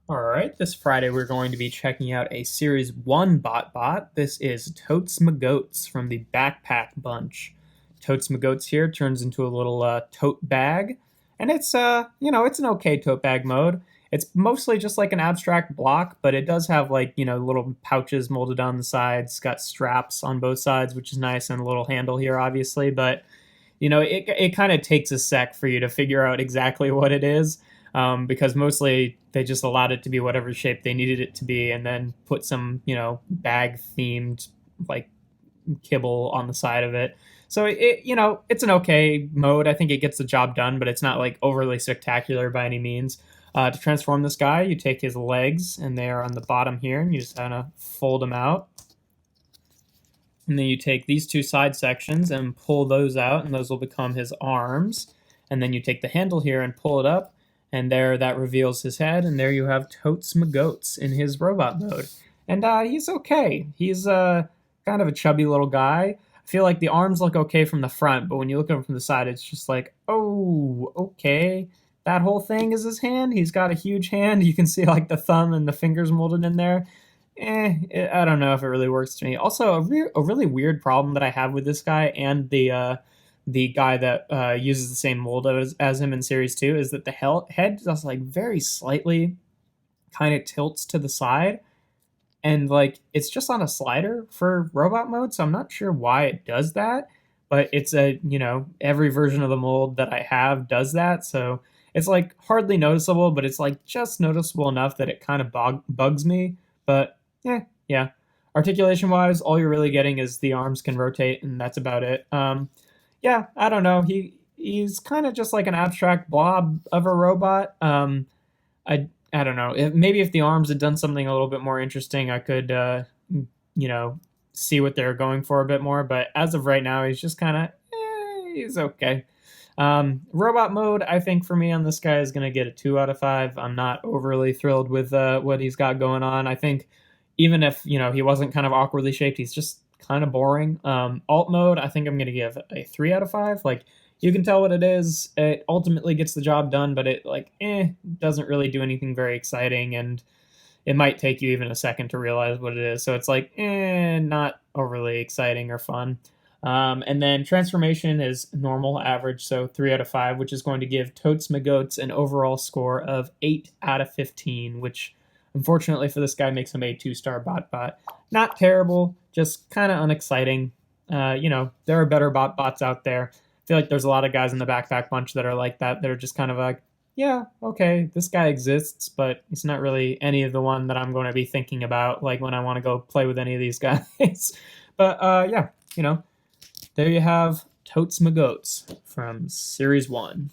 All right, this Friday we're going to be checking out a Series 1 BotBot. This is Totes Magotes from the Backpack Bunch. Totes Magotes here turns into a little tote bag, and it's an okay tote bag mode. It's mostly just like an abstract block, but it does have little pouches molded on the sides. It's got straps on both sides, which is nice, and a little handle here, obviously, but it kind of takes a sec for you to figure out exactly what it is, because mostly they just allowed it to be whatever shape they needed it to be, and then put some bag themed like kibble on the side of it. So it's an okay mode. I think it gets the job done, but it's not like overly spectacular by any means. To transform this guy, you take his legs, and they are on the bottom here, and you just kind of fold them out. And then you take these two side sections and pull those out, and those will become his arms. And then you take the handle here and pull it up, and there that reveals his head, and there you have Totes Magotes in his robot mode. And he's okay. He's kind of a chubby little guy. I feel like the arms look okay from the front, but when you look at him from the side, it's just like, oh, okay. That whole thing is his hand. He's got a huge hand. You can see like the thumb and the fingers molded in there. I don't know if it really works to me. Also, a really weird problem that I have with this guy and the guy that uses the same mold as him in Series 2 is that the head just like very slightly kind of tilts to the side, and like it's just on a slider for robot mode, so I'm not sure why it does that, but it's every version of the mold that I have does that, so it's like hardly noticeable, but it's like just noticeable enough that it kind of bugs me. But yeah. Articulation wise, all you're really getting is the arms can rotate, and that's about it. Yeah, I don't know. He's kind of just like an abstract blob of a robot. I don't know. Maybe if the arms had done something a little bit more interesting, I could you know see what they're going for a bit more. But as of right now, he's just kind of he's okay. Robot mode, I think for me on this guy is gonna get a 2 out of 5. I'm not overly thrilled with what he's got going on. I think even if he wasn't kind of awkwardly shaped, he's just kind of boring. Alt mode, I think I'm gonna give a 3 out of 5. Like you can tell what it is. It ultimately gets the job done, but it doesn't really do anything very exciting, and it might take you even a second to realize what it is. So it's like not overly exciting or fun. And then transformation is normal average, so 3 out of 5, which is going to give Totes Magotes an overall score of 8 out of 15, which unfortunately for this guy makes him a 2-star bot. Not terrible, just kind of unexciting. There are better bots out there. I feel like there's a lot of guys in the Backpack Bunch that are like that. They're just kind of like, yeah, okay, this guy exists, but he's not really any of the one that I'm going to be thinking about, like when I want to go play with any of these guys. But yeah, there you have Totes Magotes from Series 1.